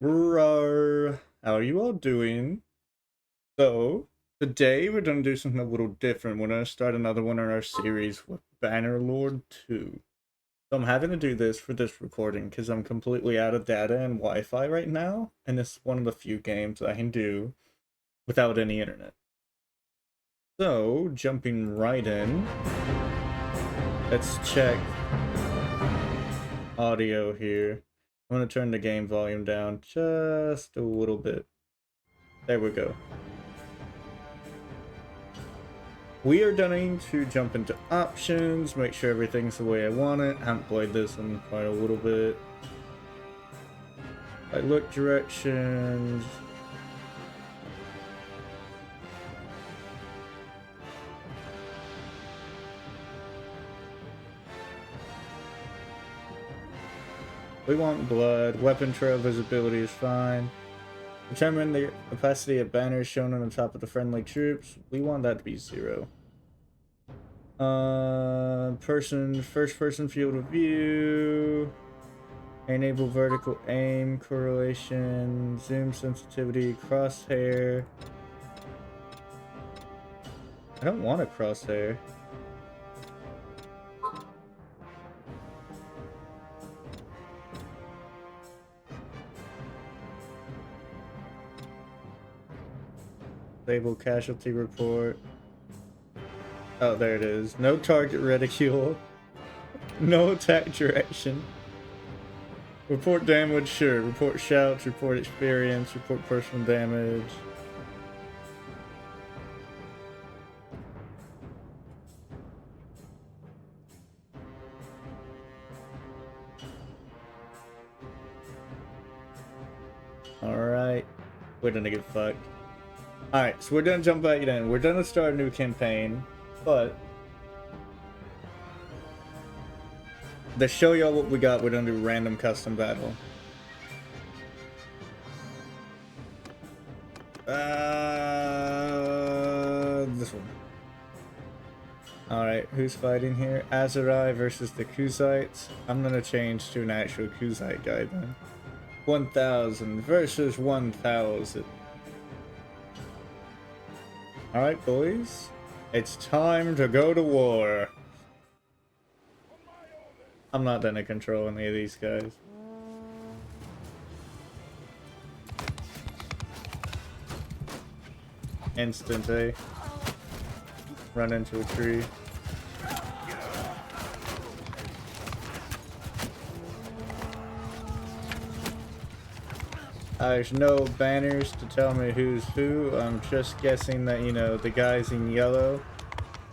Roar. How are you all doing? So, today we're gonna do something a little different. We're gonna start another one in our series with Bannerlord 2. So I'm having to do this for this recording because I'm completely out of data and Wi-Fi right now, and this is one of the few games I can do without any internet. So, jumping right in, let's check audio here. I'm gonna turn the game volume down just a little bit. There we go. We are going to jump into options, make sure everything's the way I want it. I haven't played this in quite a little bit. I look directions. We want blood. Weapon trail visibility is fine. Determine the opacity of banners shown on the top of the friendly troops. We want that to be 0. First person field of view. Enable vertical aim, correlation, zoom sensitivity, crosshair. I don't want a crosshair. Disable casualty report. Oh, there it is. No target reticule. No attack direction. Report damage, sure. Report shouts, report experience, report personal damage. Alright. We're gonna get fucked. Alright, so we're gonna jump back in. We're gonna start a new campaign, but to show y'all what we got, we're gonna do random custom battle. This one. Alright, who's fighting here? Azurai versus the Kuzites. I'm gonna change to an actual Kuzite guy then. 1000 versus 1000. Alright, boys. It's time to go to war. I'm not gonna control any of these guys. Instant, eh? Run into a tree. There's no banners to tell me who's who. I'm just guessing that, you know, the guys in yellow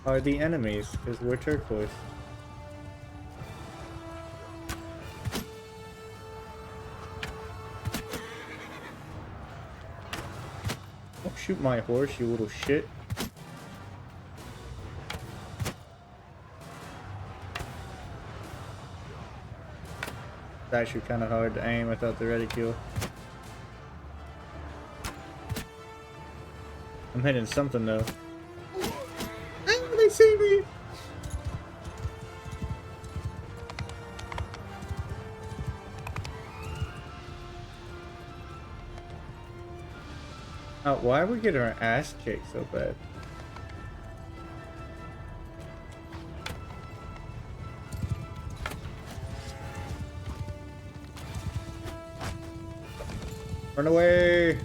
are the enemies, because we're turquoise. Don't shoot my horse, you little shit. It's actually kind of hard to aim without the reticule. I'm hitting something though. Oh, they see me! Oh, why are we getting our ass kicked so bad? Run away!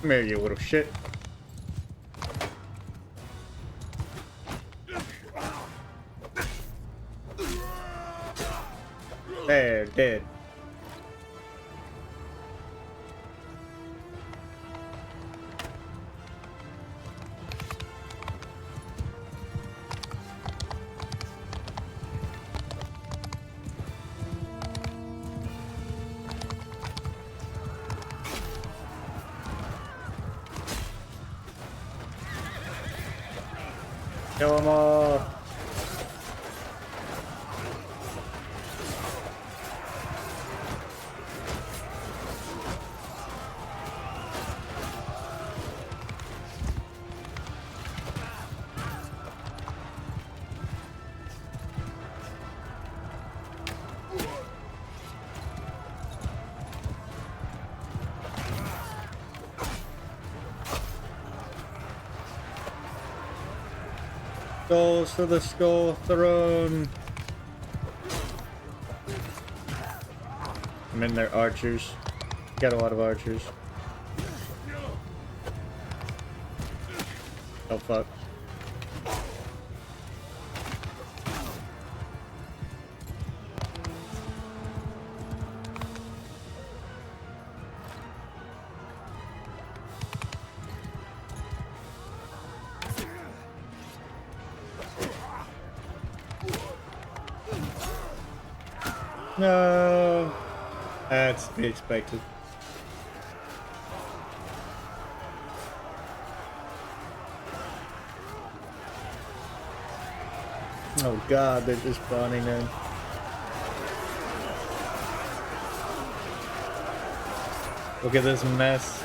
Come here, you little shit. There, dead. Kill them all. Skulls for the Skull Throne. I mean, they're archers. Got a lot of archers. Oh, fuck. No, that's to be expected. Oh god, they're just spawning in. Look at this mess.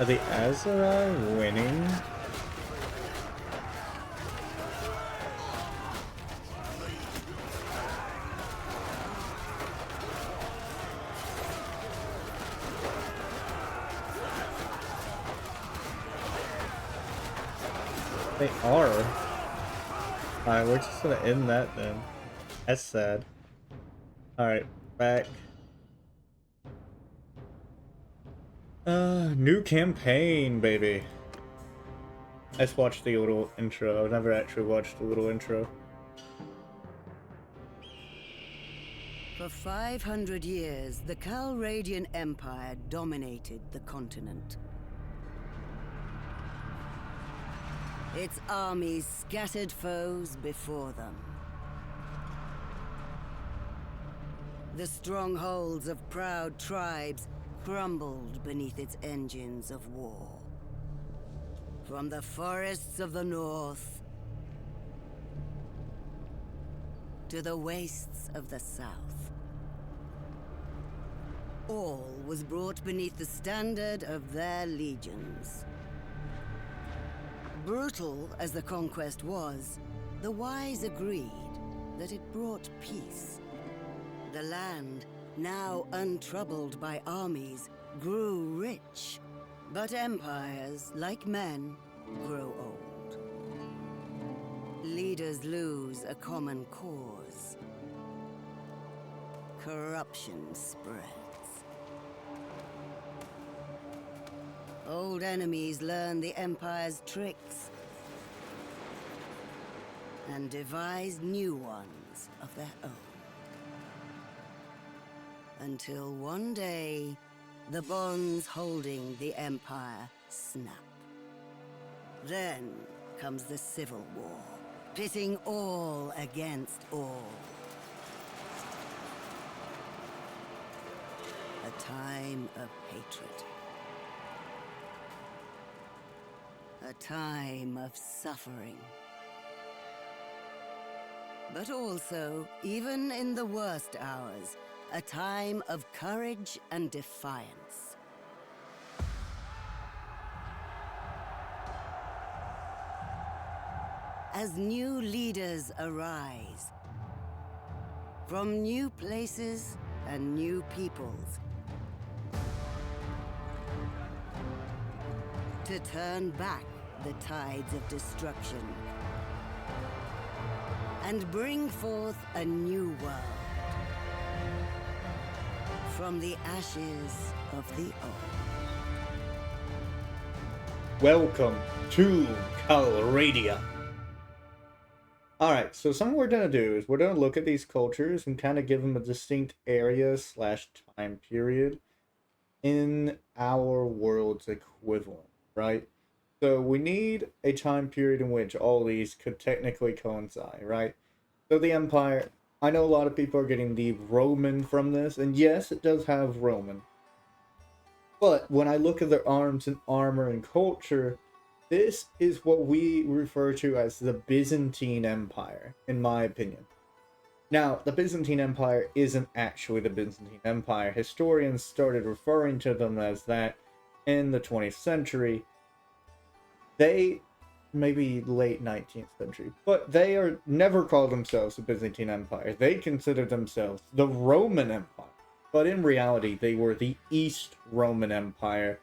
Are the Aserai winning? They are. Alright, we're just gonna end that then. That's sad. Alright, back. New campaign, baby. Let's watch the little intro. I've never actually watched the little intro. For 500 years, the Calradian Empire dominated the continent. Its armies scattered foes before them. The strongholds of proud tribes crumbled beneath its engines of war. From the forests of the north to the wastes of the south, all was brought beneath the standard of their legions. Brutal as the conquest was, the wise agreed that it brought peace. The land, now untroubled by armies, grew rich. But empires, like men, grow old. Leaders lose a common cause. Corruption spreads. Old enemies learn the Empire's tricks and devise new ones of their own. Until one day, the bonds holding the Empire snap. Then comes the Civil War, pitting all against all. A time of hatred. A time of suffering. But also, even in the worst hours, a time of courage and defiance. As new leaders arise, from new places and new peoples, to turn back the tides of destruction and bring forth a new world from the ashes of the old. Welcome to Calradia. Alright, so something we're going to do is we're going to look at these cultures and kind of give them a distinct area / time period in our world's equivalent, right? So we need a time period in which all these could technically coincide, right? So the Empire, I know a lot of people are getting the Roman from this, and yes, it does have Roman. But when I look at their arms and armor and culture, this is what we refer to as the Byzantine Empire, in my opinion. Now, the Byzantine Empire isn't actually the Byzantine Empire. Historians started referring to them as that in the 20th century. They maybe late 19th century. But they are never called themselves the Byzantine Empire. They consider themselves the Roman Empire. But in reality, they were the East Roman Empire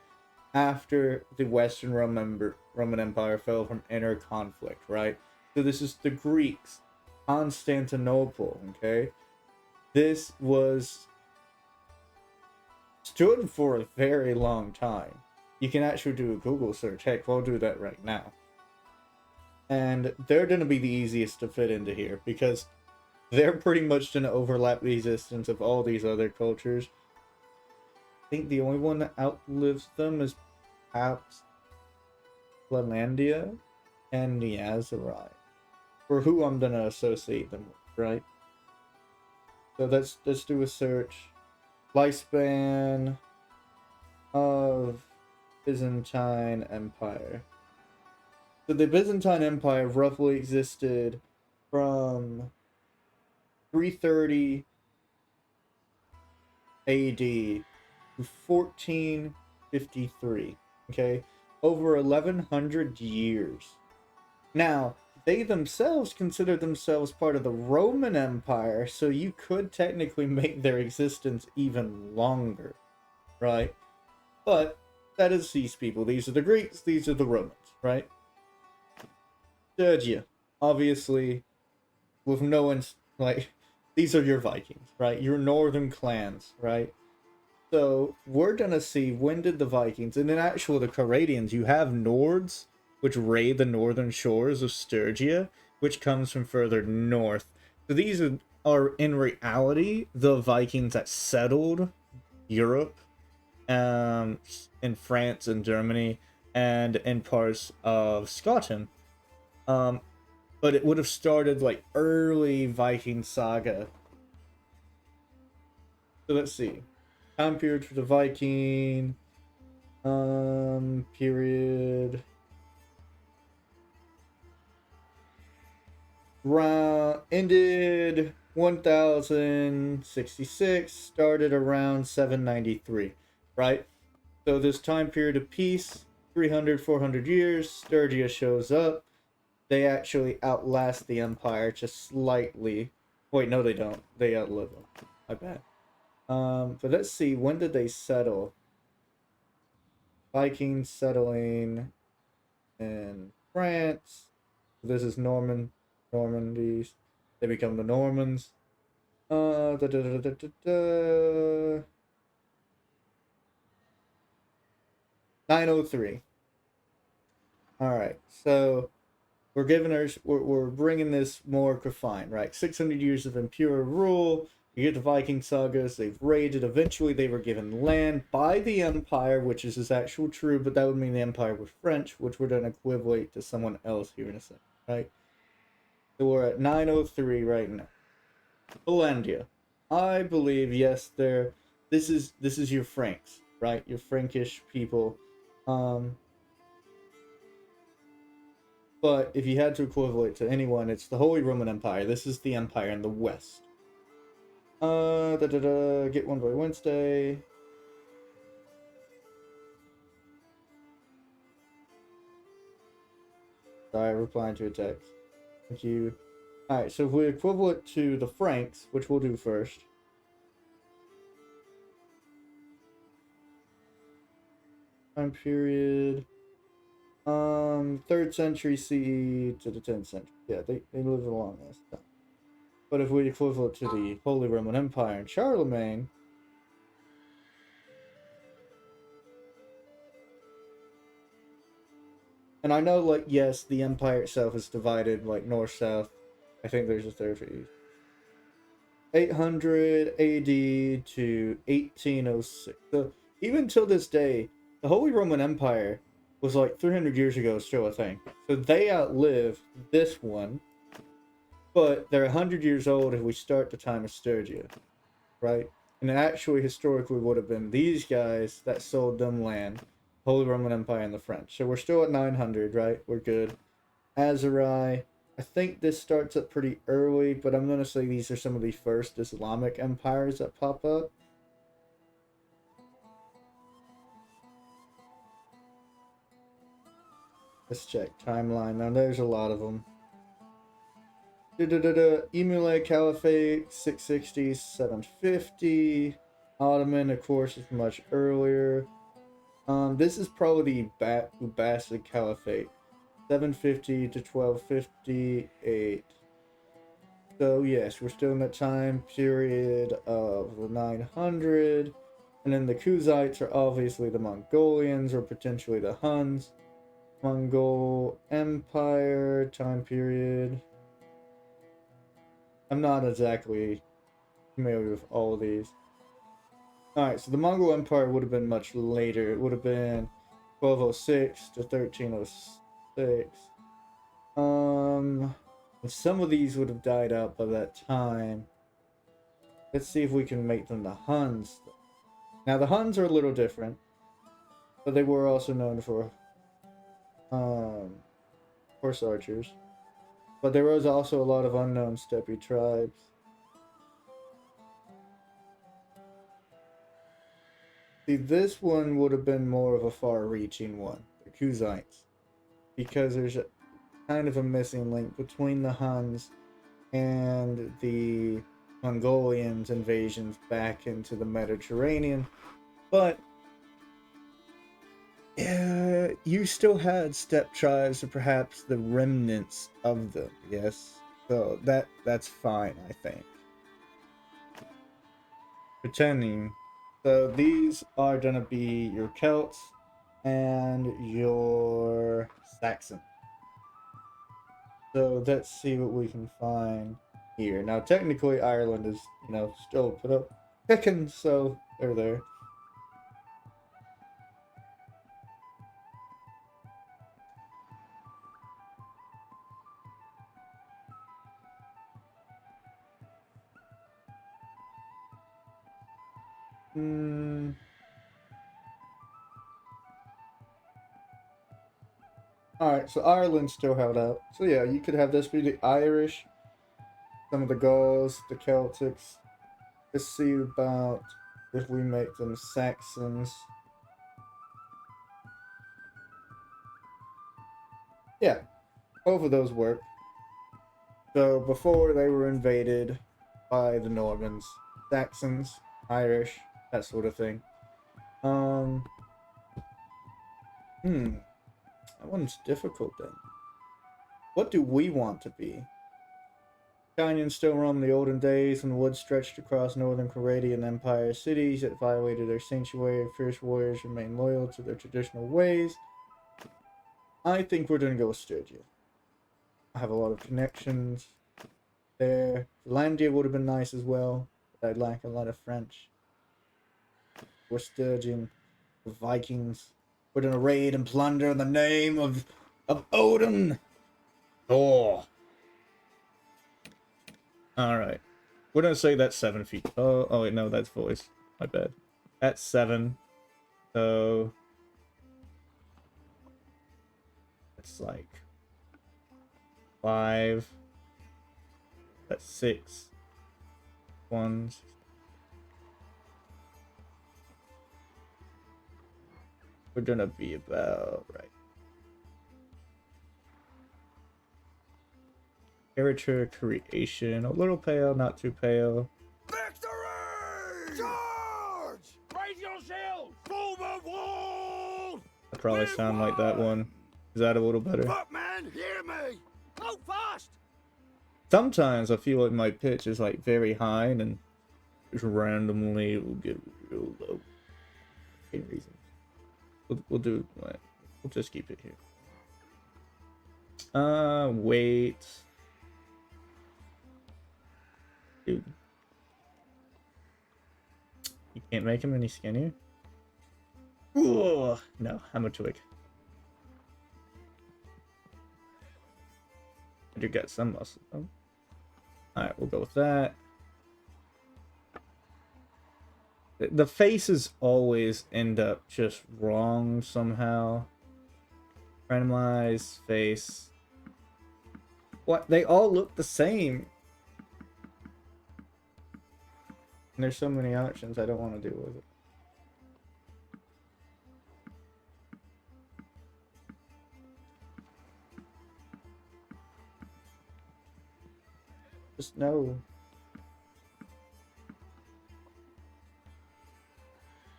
after the Western Roman Empire fell from inner conflict, right? So this is the Greeks, Constantinople, okay? This was stood for a very long time. You can actually do a Google search. Heck, we'll do that right now. And they're going to be the easiest to fit into here because they're pretty much going to overlap the existence of all these other cultures. I think the only one that outlives them is perhaps Lalandia and Niazarai, for who I'm going to associate them with, right? So let's do a search. Lifespan of Byzantine Empire. So the Byzantine Empire roughly existed from 330 AD to 1453. Okay, over 1100 years. Now, they themselves consider themselves part of the Roman Empire, so you could technically make their existence even longer, right? But that is these people. These are the Greeks, these are the Romans, right? Sturgia, obviously, with no one's, like, these are your Vikings, right? Your northern clans, right? So, we're gonna see when did the Vikings, and in actual the Caradians, you have Nords, which raid the northern shores of Sturgia, which comes from further north. So these are in reality the Vikings that settled Europe, in France and Germany, and in parts of Scotland. But it would have started like early Viking saga. So let's see. Time period for the Viking period. Ended 1066, started around 793, right? So this time period of peace, 300, 400 years, Sturgia shows up. They actually outlast the Empire just slightly. Wait, no they don't. They outlive them. I bet. But let's see, when did they settle? Vikings settling in France. This is Normandies. They become the Normans. 903. All right, so we're bringing this more confined, right? 600 years of imperial rule. You get the Viking sagas. They've raided. Eventually, they were given land by the Empire, which is actual true, but that would mean the Empire was French, which would then equivalent to someone else here in a second, right? So we're at 903 right now. Hollandia. I believe, yes, this is your Franks, right? Your Frankish people. But if you had to equivalent to anyone, it's the Holy Roman Empire. This is the empire in the west. Get one by Wednesday. Sorry, replying to a text. Thank you. Alright, so if we equivalent to the Franks, which we'll do first. Time period. 3rd century CE to the 10th century. Yeah, they live along this time. But if we equivalent to the Holy Roman Empire and Charlemagne, and I know, like, yes, the empire itself is divided, like, north-south. I think there's a third for each. 800 AD to 1806. So, even till this day, the Holy Roman Empire was, like, 300 years ago still a thing. So they outlive this one, but they're 100 years old if we start the time of Sturgia, right? And it actually historically would have been these guys that sold them land, Holy Roman Empire and the French. So we're still at 900, right? We're good. Azarai. I think this starts up pretty early, but I'm going to say these are some of the first Islamic empires that pop up. Let's check timeline. Now there's a lot of them. Emulate Caliphate 660, 750. Ottoman, of course, is much earlier. This is probably the Abbasid Caliphate, 750 to 1258. So yes, we're still in the time period of the 900, and then the Kuzites are obviously the Mongolians or potentially the Huns. Mongol Empire time period. I'm not exactly familiar with all of these. Alright, so the Mongol Empire would have been much later. It would have been 1206 to 1306. And some of these would have died out by that time. Let's see if we can make them the Huns. Now the Huns are a little different, but they were also known for horse archers. But there was also a lot of unknown steppe tribes. See, this one would have been more of a far-reaching one, the Kuzites, because there's kind of a missing link between the Huns and the Mongolians' invasions back into the Mediterranean. But you still had steppe tribes, or perhaps the remnants of them, yes? So that's fine, I think. Pretending. So these are gonna be your Celts and your Saxon. So let's see what we can find here. Now technically Ireland is, still put up picking, so they're there. Alright, so Ireland still held out. So yeah, you could have this be the Irish, some of the Gauls, the Celtics. Let's see about if we make them Saxons. Yeah, both of those work. So before they were invaded by the Normans, Saxons, Irish, that sort of thing. That one's difficult then. What do we want to be? Canyons still roam the olden days when the woods stretched across northern Corradian Empire cities that violated their sanctuary. Fierce warriors remain loyal to their traditional ways. I think we're gonna go with Sturgia. I have a lot of connections there. Finlandia would have been nice as well, but I'd lack a lot of French. We're Sturgeon, the Vikings. We're gonna raid and plunder in the name of Odin. Oh. Alright. We're gonna say that's 7 feet. Oh wait, no, that's voice. My bad. That's 7. So it's like 5. That's 6. 1. We're gonna be about right. Character creation. A little pale, not too pale. Victory! Charge! Raise your shield! Forward wall! I probably sound like that one. Is that a little better? Footman, hear me! Go fast! Sometimes I feel like my pitch is like very high and then just randomly it will get real low. For any reason. We'll do what? We'll just keep it here. Wait. Dude. You can't make him any skinnier? Ooh, no, I'm a twig. I do got some muscle though. Alright, we'll go with that. The faces always end up just wrong somehow. Randomize face. What? They all look the same. And there's so many options I don't want to deal with it. Just no.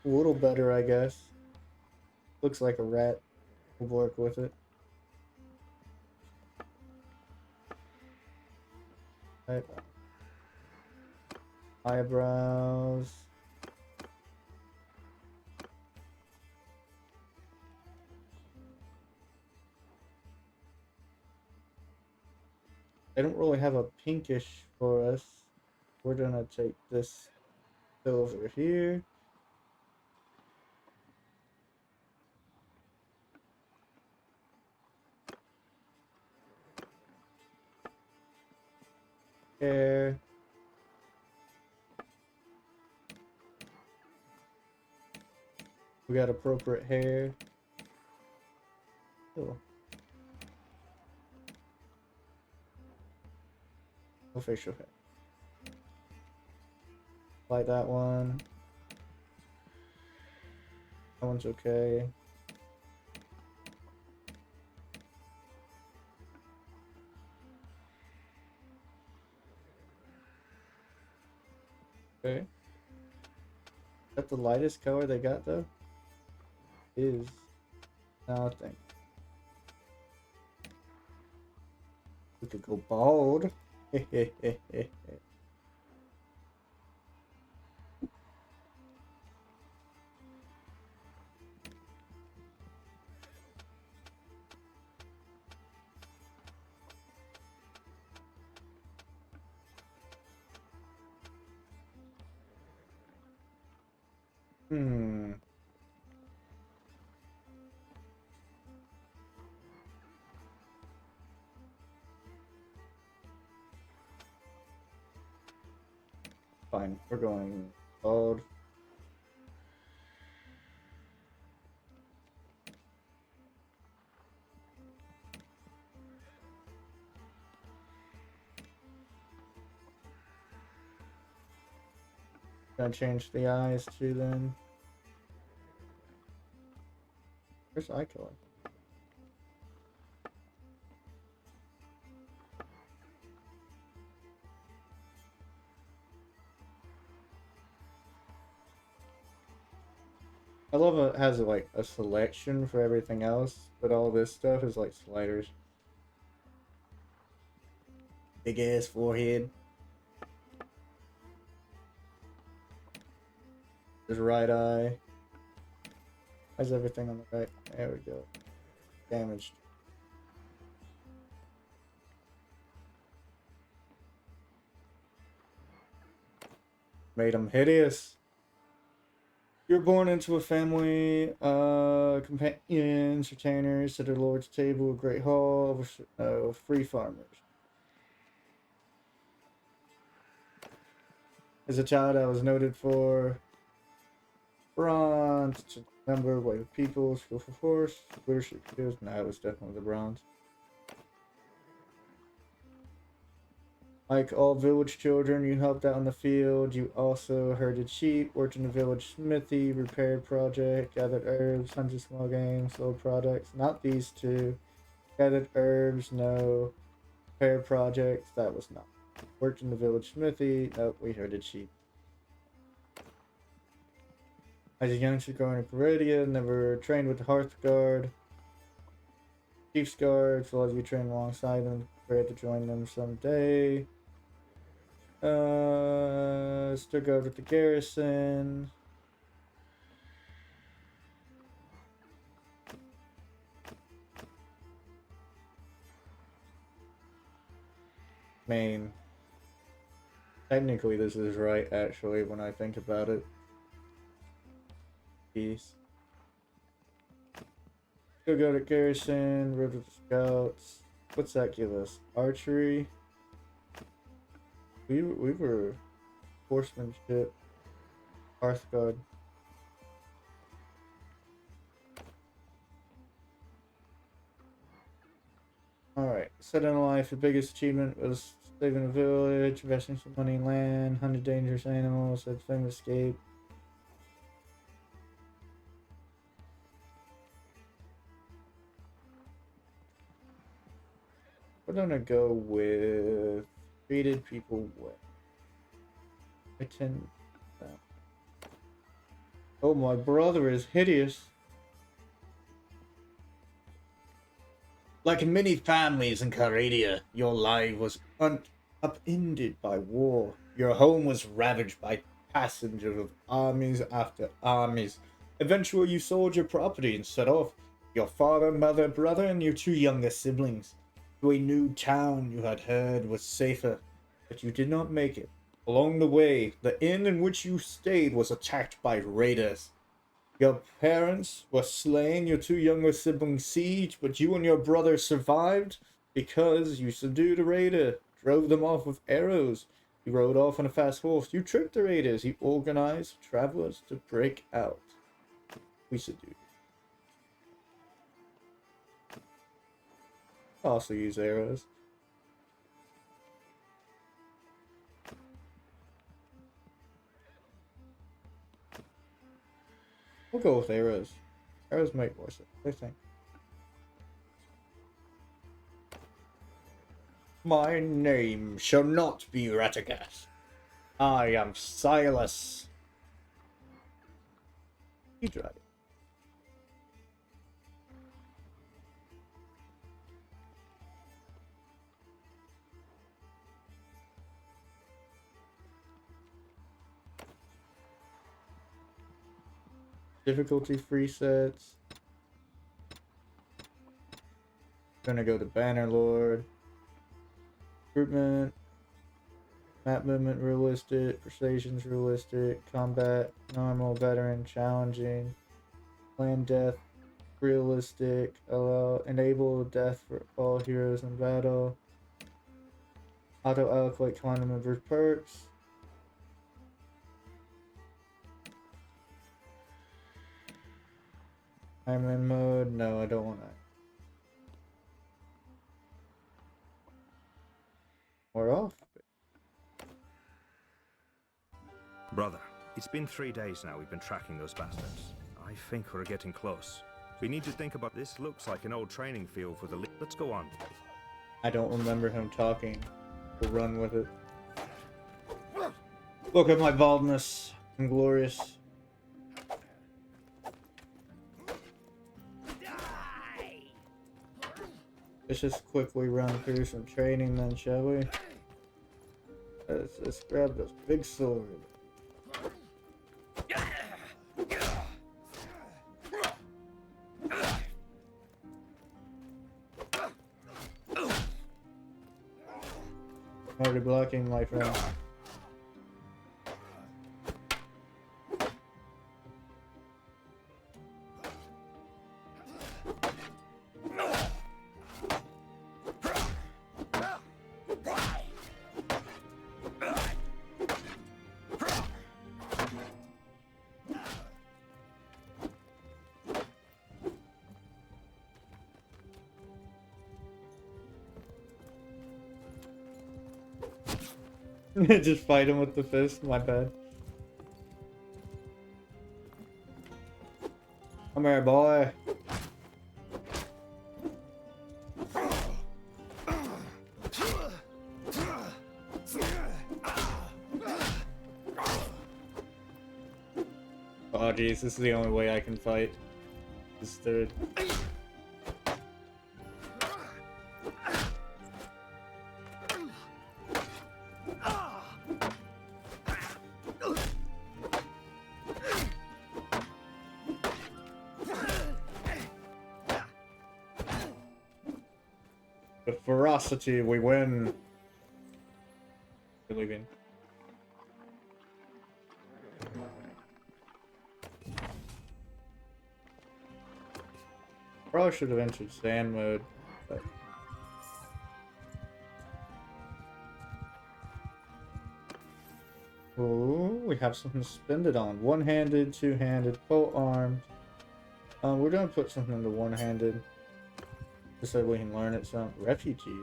A little better, I guess. Looks like a rat. We'll work with it. Right. Eyebrows. They don't really have a pinkish for us. We're gonna take this over here. Hair. We got appropriate hair. Cool. No facial hair. Like that one. That one's okay. Okay. Is that the lightest color they got though? Is nothing. We could go bald. Hmm. Fine, we're going bald. Gonna change the eyes too then. Where's eye color? I love it has like a selection for everything else, but all this stuff is like sliders. Big ass forehead. There's right eye. How's everything on the right? There we go. Damaged. Made him hideous. You're born into a family, companions, retainers at the Lord's table, a great hall of free farmers. As a child, I was noted for bronze, number, weight of people, skillful force, leadership skills. No, it was definitely the bronze. Like all village children, you helped out in the field. You also herded sheep, worked in the village smithy, repaired project, gathered herbs, hunted small game, sold products. Not these two. Gathered herbs, no. Repaired projects, that was not. Worked in the village smithy, nope, we herded sheep. As a youngster growing up in Coradia, never trained with the Hearthguard. Chief's Guards, a lot of you trained alongside them, prepared to join them someday. Still go with the garrison. Main. Technically, this is right, actually, when I think about it. Peace. Still go to garrison, rode with the scouts. What's that give us? Archery. We were horsemanship. Hearthguard. Alright, set in life, the biggest achievement was saving a village, investing some money in land, hunted dangerous animals, had famous escape. We're gonna go with treated people well. I tend that. Oh, my brother is hideous. Like in many families in Caradia, your life was upended by war. Your home was ravaged by passengers of armies after armies. Eventually, you sold your property and set off, your father, mother, brother, and your two younger siblings, to a new town you had heard was safer, but you did not make it. Along the way, the inn in which you stayed was attacked by raiders. Your parents were slain, your two younger siblings sieged, but you and your brother survived because you subdued a raider, drove them off with arrows. You rode off on a fast horse. You tricked the raiders. You organized travelers to break out. We subdued. Also use arrows. We'll go with arrows. Arrows make more sense, I think. My name shall not be Radagast. I am Silas. You drive it. Difficulty free sets. Gonna go to Bannerlord. Recruitment. Map movement realistic. Persuasion's realistic. Combat normal. Veteran challenging. Plan death realistic. Enable death for all heroes in battle. Auto allocate quantum members perks. I'm in mode. No, I don't want that. We're off. Brother, it's been 3 days now we've been tracking those bastards. I think we're getting close. We need to think about this. Looks like an old training field for the Let's go on. I don't remember him talking. We'll run with it. Look at my baldness. I'm glorious. Let's just quickly run through some training then, shall we? Let's grab this big sword. Already blocking, my friend. Just fight him with the fist, my bad. Come here, boy. Oh jeez, this is the only way I can fight. This third. With ferocity, we win. Believing. Probably should have entered sand mode. But... Ooh, we have something to spend it on. One-handed, two-handed, both armed. We're gonna put something into one-handed. Just so we can learn it some. Refugee.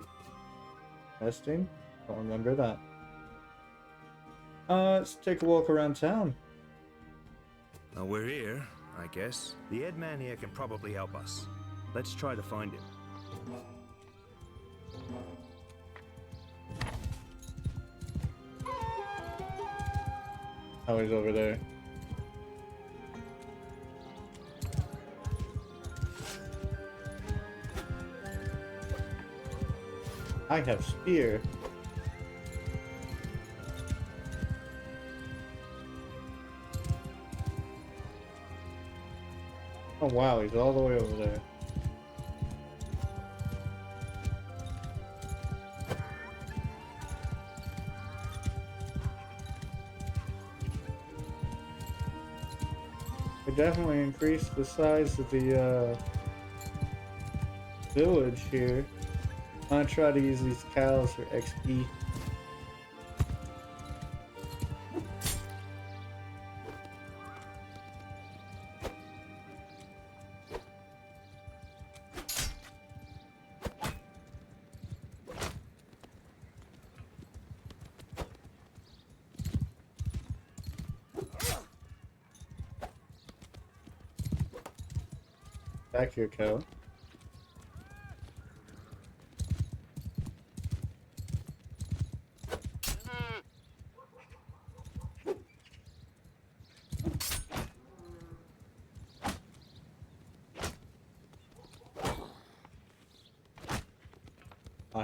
Testing? Don't remember that. Let's take a walk around town. Now we're here, I guess. The head man here can probably help us. Let's try to find him. Oh, he's over there. I have spear. Oh wow, he's all the way over there. We definitely increased the size of the village here. I'm gonna try to use these cows for XP. Back here, cow.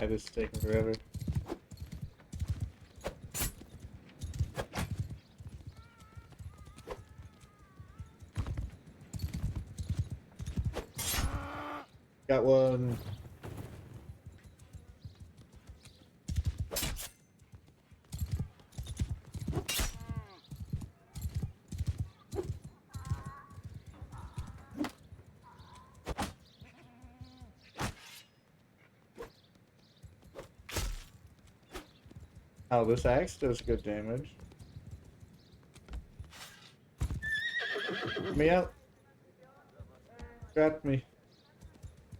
This is taking forever. Got one. Oh, this axe does good damage. Get me out. Grab me.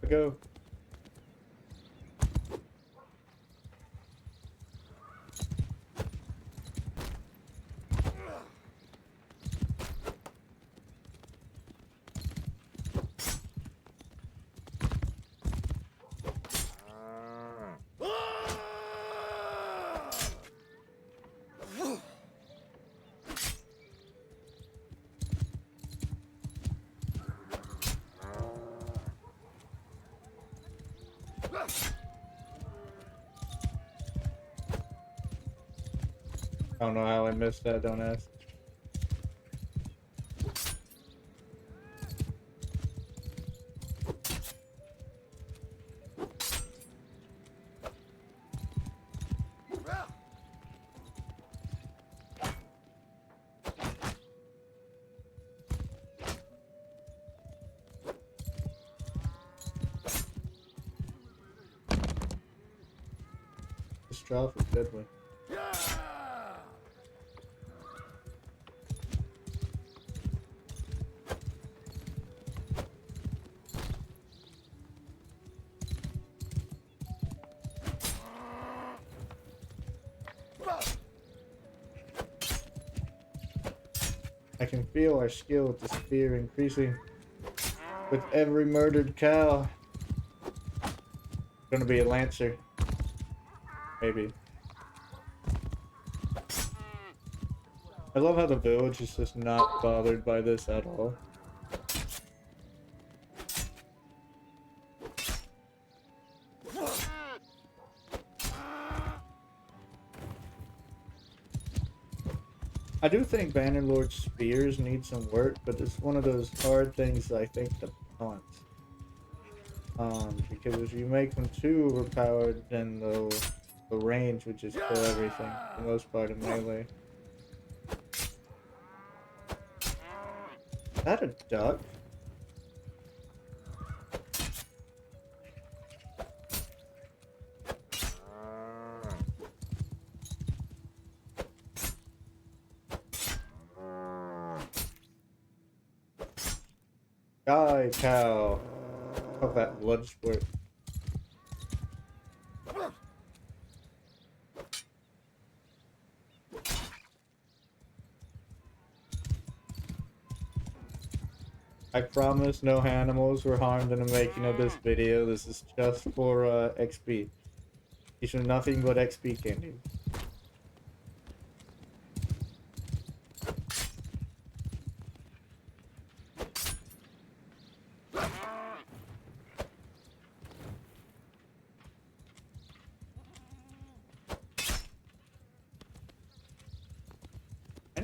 Go. I don't know how I missed that, don't ask. This drop is deadly. I can feel our skill with the spear increasing with every murdered cow. Gonna be a lancer. Maybe. I love how the village is just not bothered by this at all. I do think Bannerlord's spears need some work, but it's one of those hard things I think to punt. Because if you make them too overpowered, then the range would just kill everything, for the most part in melee. Is that a duck? Die, cow. Oh, that blood sport. I promise no animals were harmed in the making of this video. This is just for XP. These are nothing but XP candy.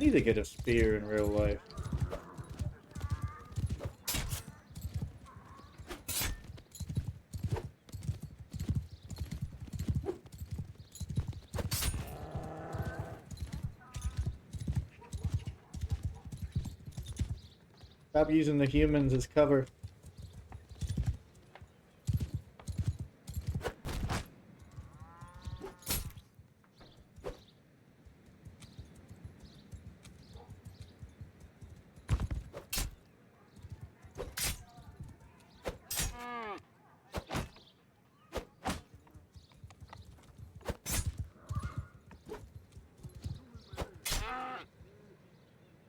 need to get a spear in real life. Stop using the humans as cover.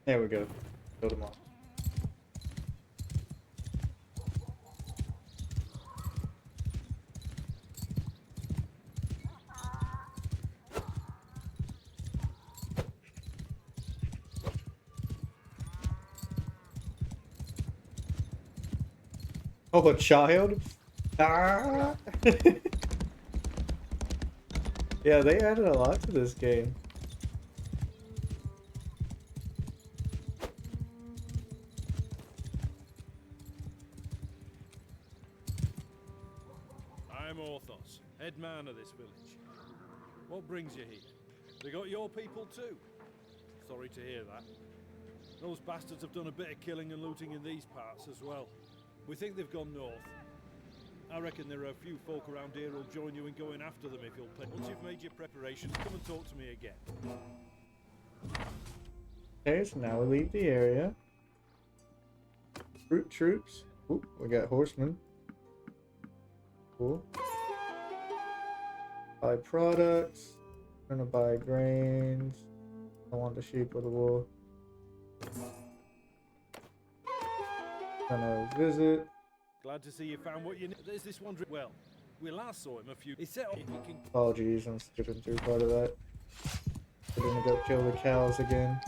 There we go. Build them all. Oh, a child? Ah! Yeah, they added a lot to this game. I'm Orthos, head man of this village. What brings you here? They got your people too? Sorry to hear that. Those bastards have done a bit of killing and looting in these parts as well. We think they've gone north. I reckon there are a few folk around here who'll join you in going after them if you'll pay. Once you've made your preparations, come and talk to me again. Okay, so now we leave the area. Fruit troops. Ooh, we got horsemen. Cool. Buy products. Gonna buy grains. I want the sheep or the wool. Gonna visit. Glad to see you found what you need. There's this one. Well, we last saw him a few. He set up. If he can. Oh geez, I'm skipping through part of that. We're gonna go kill the cows again.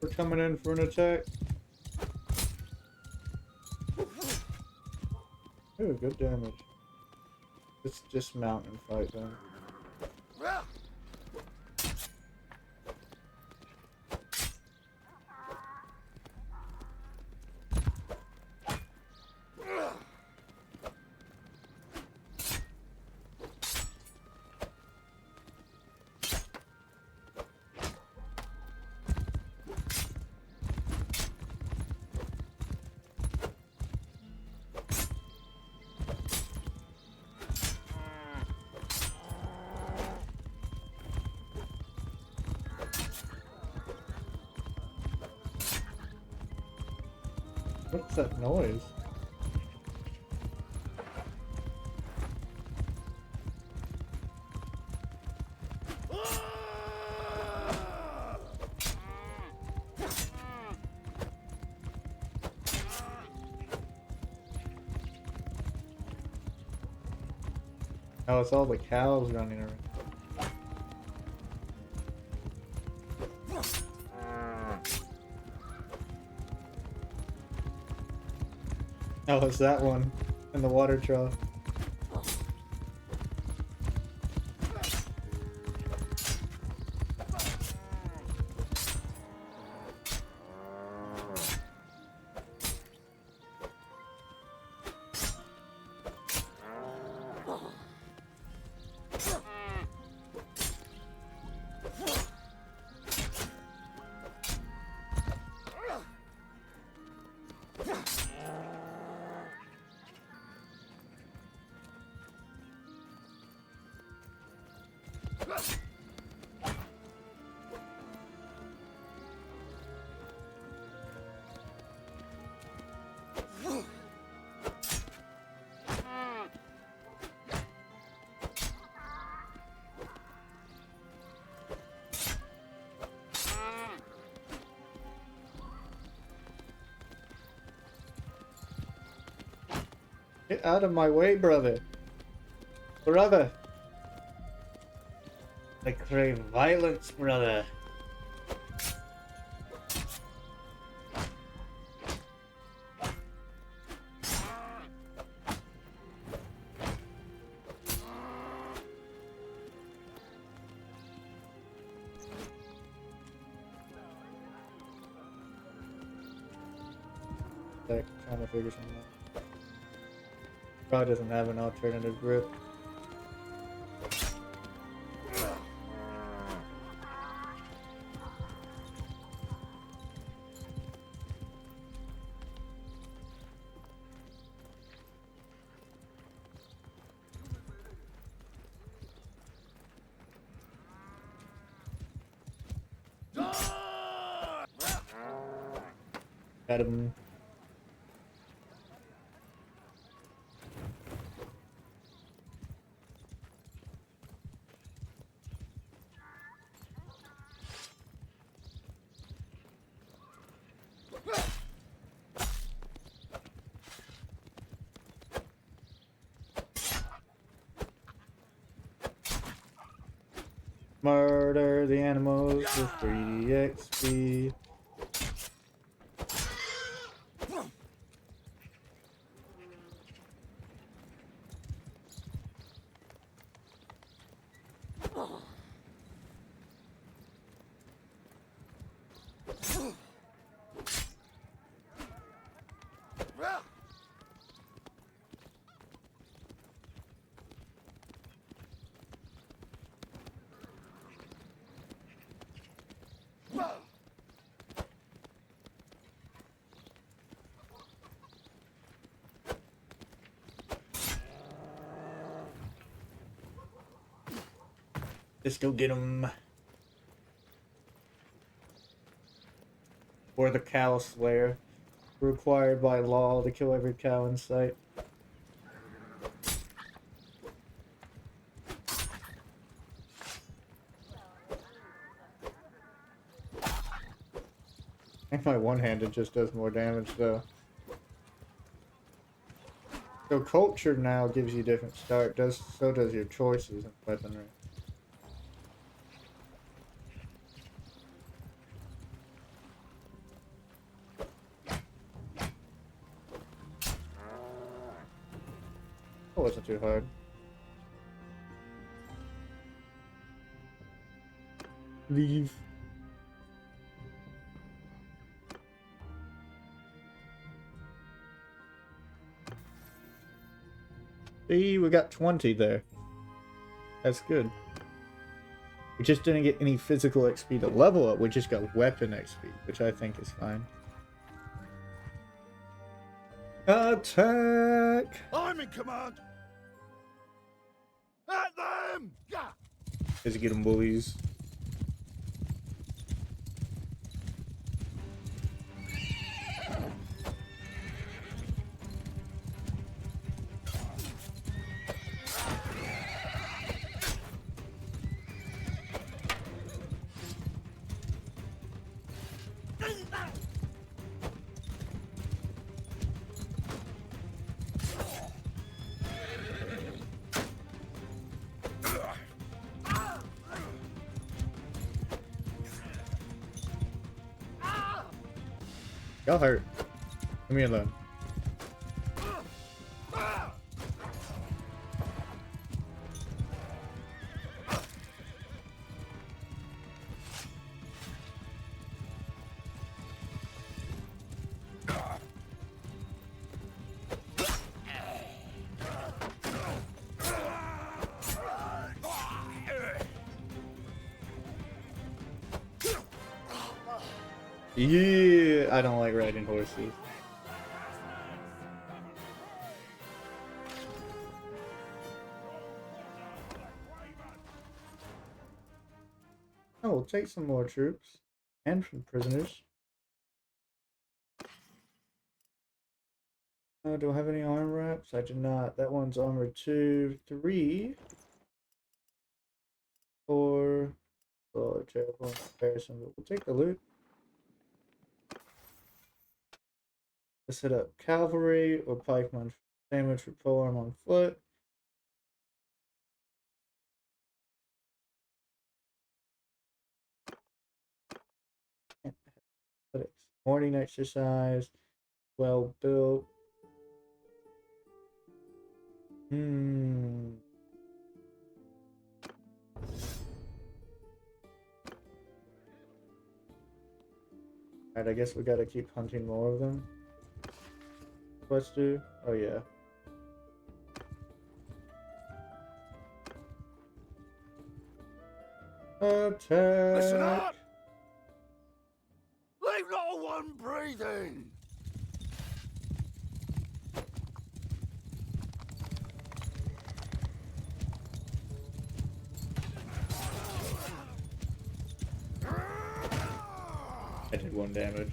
We're coming in for an attack. Ooh, good damage. Let's dismount and fight then. What's that noise? Oh, it's all the cows running around. Oh, it's that one in the water trough. Get out of my way, brother. Brother. I crave violence, brother. Like, trying to figure something out. Probably doesn't have an alternative grip. Got him. Murder the animals with 3D XP. Let's go get him. Or the cow slayer. Required by law to kill every cow in sight. I think my one-handed just does more damage though. So culture now gives you different start. So does your choices in weaponry. It wasn't too hard. Leave. See, we got 20 there. That's good. We just didn't get any physical XP to level up. We just got weapon XP, which I think is fine. Attack! I'm in command. At them! Yeah. Let's get them bullies. Y'all hurt. Leave me alone. Yeah, I don't like riding horses. Oh, we'll take some more troops and from prisoners. Do I have any arm wraps? I do not. That one's armor 2, 3, 4. Oh, terrible in comparison, but we'll take the loot. Let's hit up cavalry or pikemen. Damage for polearm on foot. athletics. Morning exercise. Well built. Alright, I guess we gotta keep hunting more of them. Let's do. Oh, yeah. Attack! Listen up! Leave no one breathing! I did 1 damage.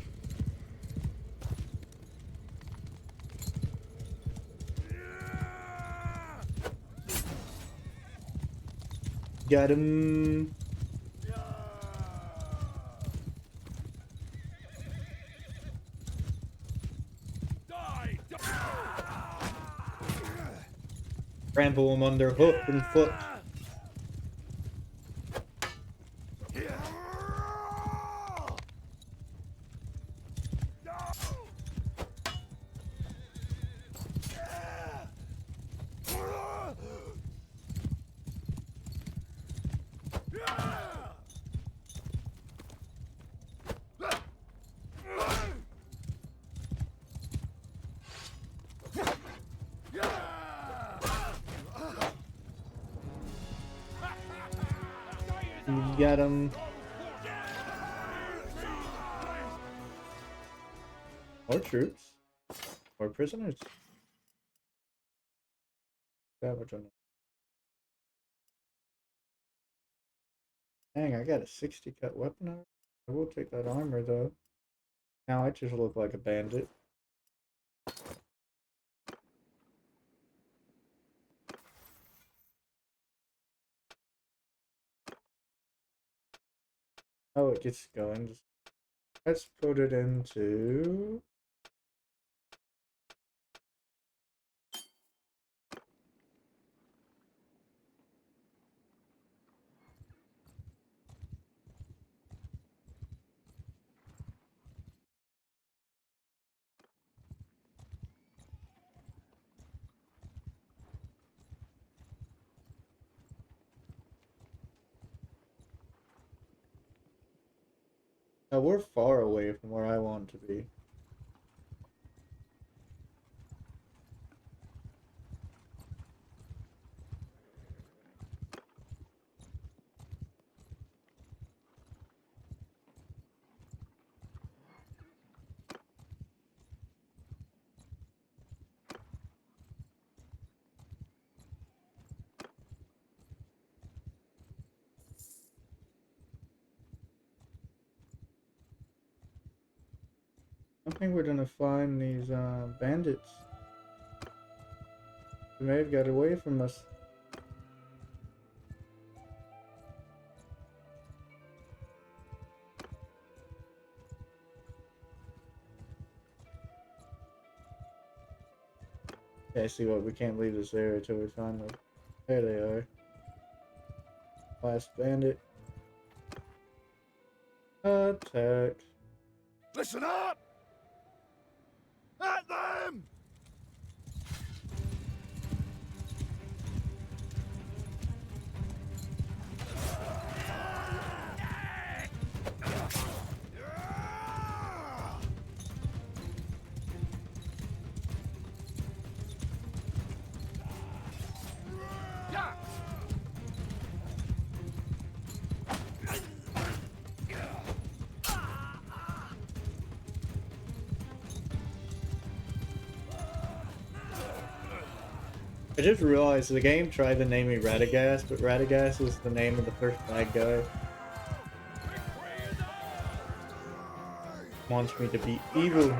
Got him. Trample him under hoof and foot. Got him. More troops. More prisoners. Damage on it. Dang, I got a 60 cut weapon armor. I will take that armor though. Now I just look like a bandit. Oh, it gets going. Just let's put it into. Now we're far away from where I want to be. I think we're gonna find these bandits. They may have got away from us. Yeah, see what, we can't leave this area till we find them. There they are. Last bandit. Attack. Listen up! At them! I just realized the game tried to name me Radagast, but Radagast is the name of the first bad guy. Wants me to be evil.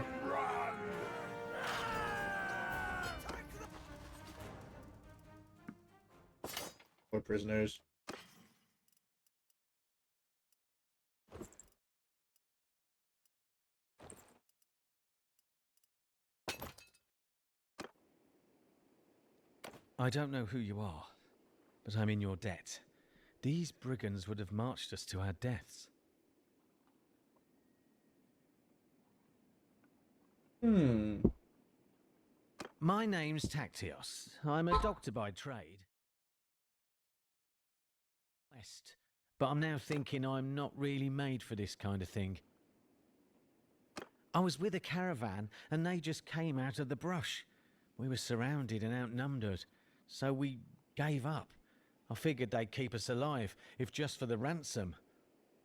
More prisoners. I don't know who you are, but I'm in your debt. These brigands would have marched us to our deaths. Hmm. My name's Tactios. I'm a doctor by trade. West. But I'm now thinking I'm not really made for this kind of thing. I was with a caravan and they just came out of the brush. We were surrounded and outnumbered, so we gave up. I figured they'd keep us alive, if just for the ransom.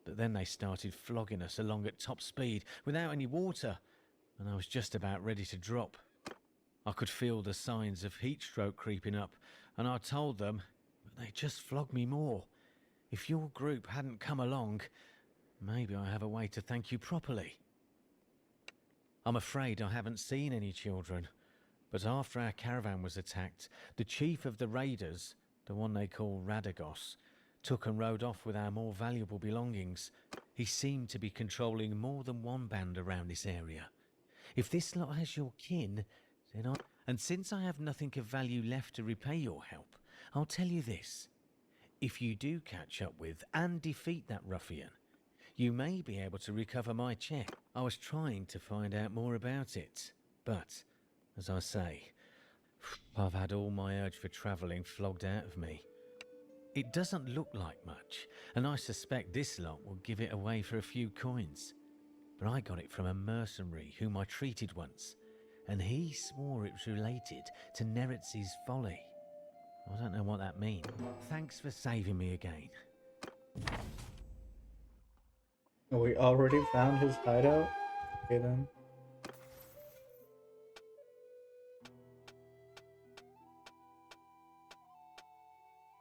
But then they started flogging us along at top speed without any water, and I was just about ready to drop. I could feel the signs of heat stroke creeping up, and I told them, but they just flogged me more. If your group hadn't come along, maybe I have a way to thank you properly. I'm afraid I haven't seen any children, but after our caravan was attacked, the chief of the raiders, the one they call Radagos, took and rode off with our more valuable belongings. He seemed to be controlling more than one band around this area. If this lot has your kin, then and since I have nothing of value left to repay your help, I'll tell you this. If you do catch up with and defeat that ruffian, you may be able to recover my check. I was trying to find out more about it, but, as I say, I've had all my urge for travelling flogged out of me. It doesn't look like much, and I suspect this lot will give it away for a few coins. But I got it from a mercenary whom I treated once, and he swore it was related to Neretz's folly. I don't know what that means. Thanks for saving me again. We already found his hideout? Okay then.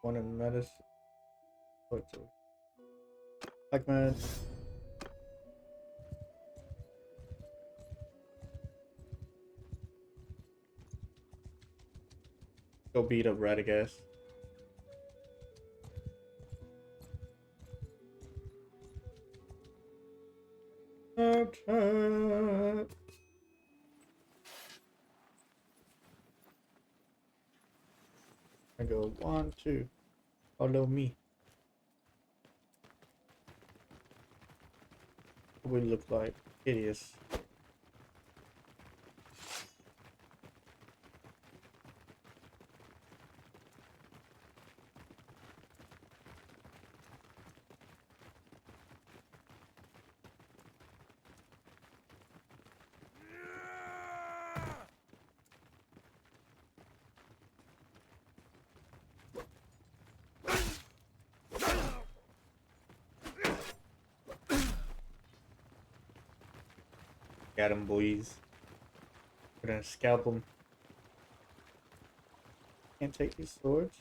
One in medicine. What's it? Like meds. Go beat up Radagast. I go 1, 2. Follow me. What we look like? Hideous. Got him, boys. We're gonna scalp him. Can't take these swords.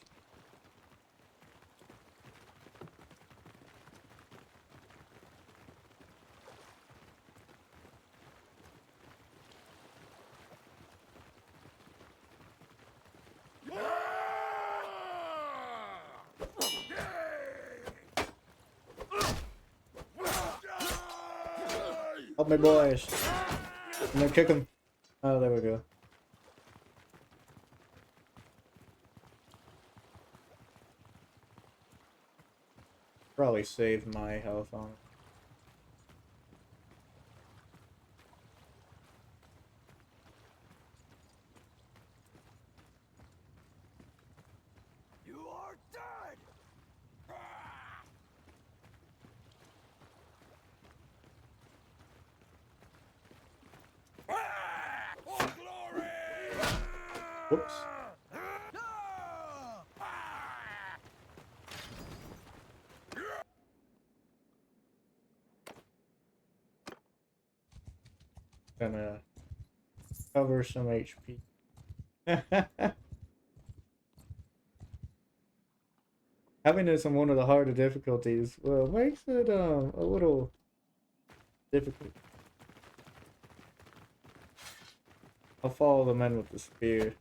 Help my boys. I'm gonna kick him. Oh, there we go. Probably saved my health on it. You are dead! For glory! Whoops. Gonna cover some HP. Having this on one of the harder difficulties, well, makes it a little difficult. I'll follow the men with the spear.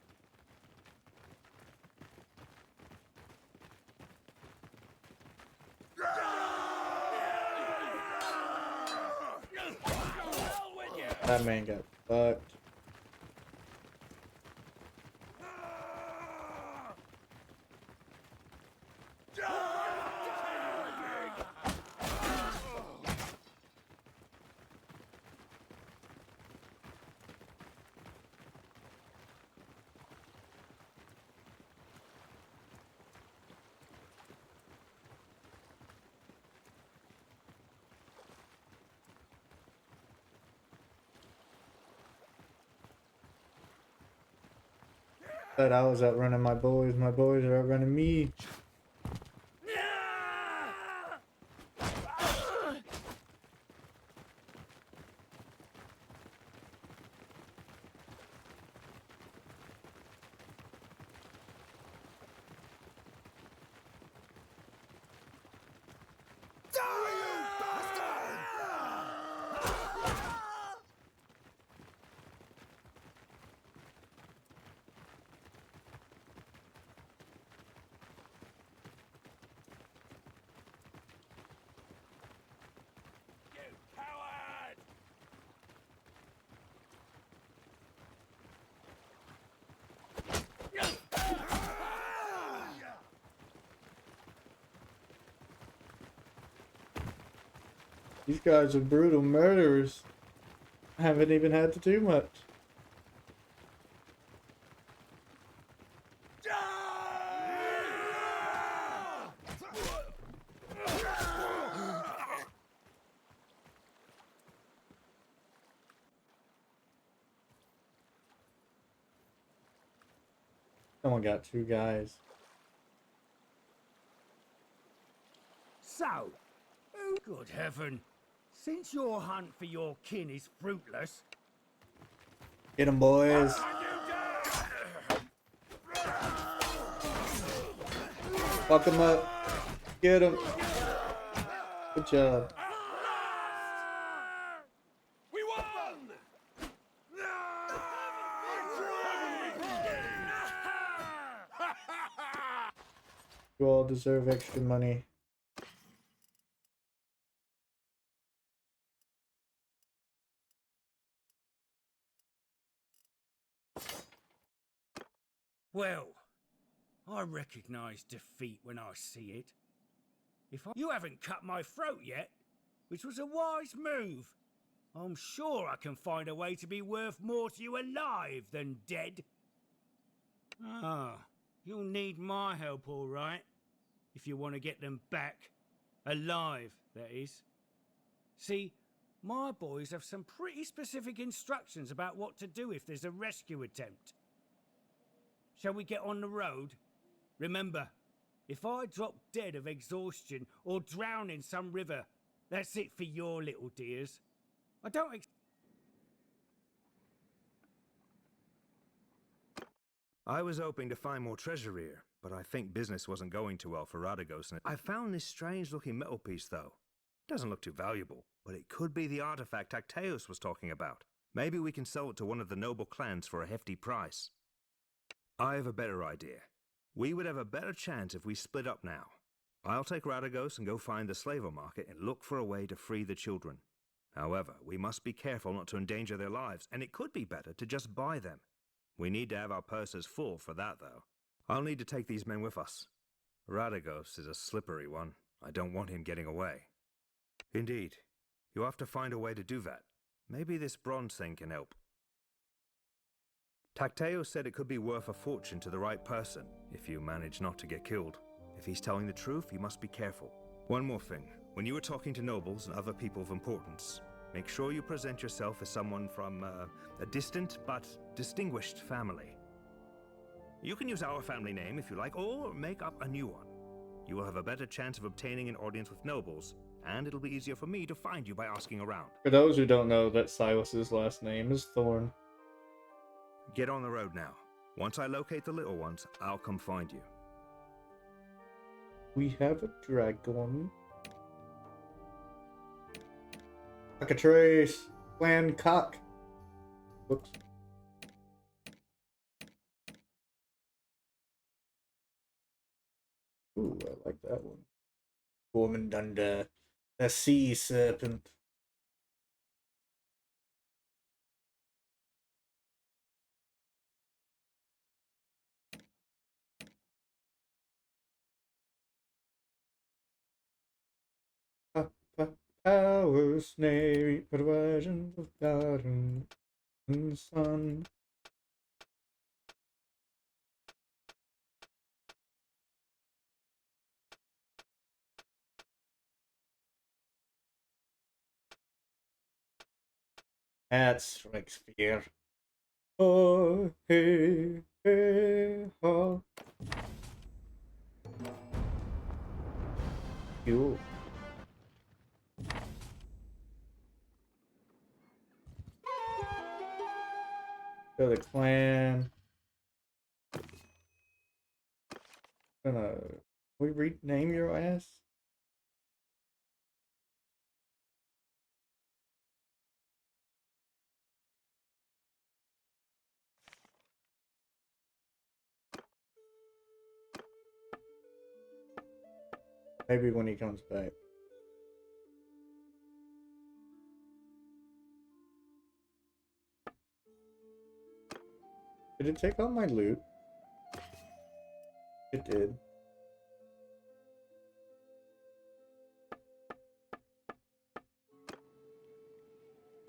That man got fucked. Thought I was outrunning my boys. My boys are outrunning me. You coward! These guys are brutal murderers. I haven't even had to do much. Someone got 2 guys. So, oh good heaven, since your hunt for your kin is fruitless, Get 'em, boys. Fuck 'em up. Get 'em. Good job. We won! You all deserve extra money. well, I recognize defeat when I see it. You haven't cut my throat yet, which was a wise move. I'm sure I can find a way to be worth more to you alive than dead. Ah, you'll need my help, all right, if you want to get them back. Alive, that is. See, my boys have some pretty specific instructions about what to do if there's a rescue attempt. Shall we get on the road? Remember, if I drop dead of exhaustion or drown in some river, that's it for your little dears. I don't I was hoping to find more treasure here, but I think business wasn't going too well for Radagos. I found this strange-looking metal piece, though. It doesn't look too valuable, but it could be the artifact Actaeus was talking about. Maybe we can sell it to one of the noble clans for a hefty price. I have a better idea. We would have a better chance if we split up now. I'll take Radagos and go find the slaver market and look for a way to free the children. However, we must be careful not to endanger their lives, and it could be better to just buy them. We need to have our purses full for that, though. I'll need to take these men with us. Radagos is a slippery one. I don't want him getting away. Indeed. You'll have to find a way to do that. Maybe this bronze thing can help. Tacteo said it could be worth a fortune to the right person, if you manage not to get killed. If he's telling the truth, you must be careful. One more thing. When you are talking to nobles and other people of importance, make sure you present yourself as someone from a distant but distinguished family. You can use our family name if you like, or make up a new one. You will have a better chance of obtaining an audience with nobles, and it'll be easier for me to find you by asking around. For those who don't know, that Silas's last name is Thorn. Get on the road now. Once I locate the little ones, I'll come find you. We have a dragon. Cockatrice. Clan cock. Whoops. Ooh, I like that one. Gormandunda. The sea serpent. Power snake, perversions of God and the sun. That's Shakespeare. Oh, hey, Hey, oh. Cool. Go to the clan. Gonna we rename your ass? Maybe when he comes back. Did it take all my loot? It did.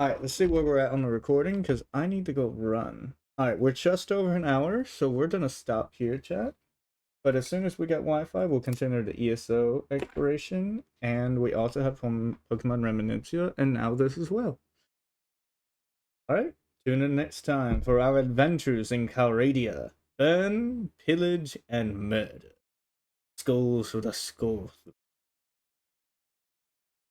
Alright, let's see where we're at on the recording, because I need to go run. Alright, we're just over an hour, so we're gonna stop here, chat. But as soon as we get Wi-Fi, we'll continue the ESO exploration, and we also have from Pokemon Reminiscia, and now this as well. Alright, tune in next time for our adventures in Calradia. Burn, pillage, and murder. Skulls for the skull.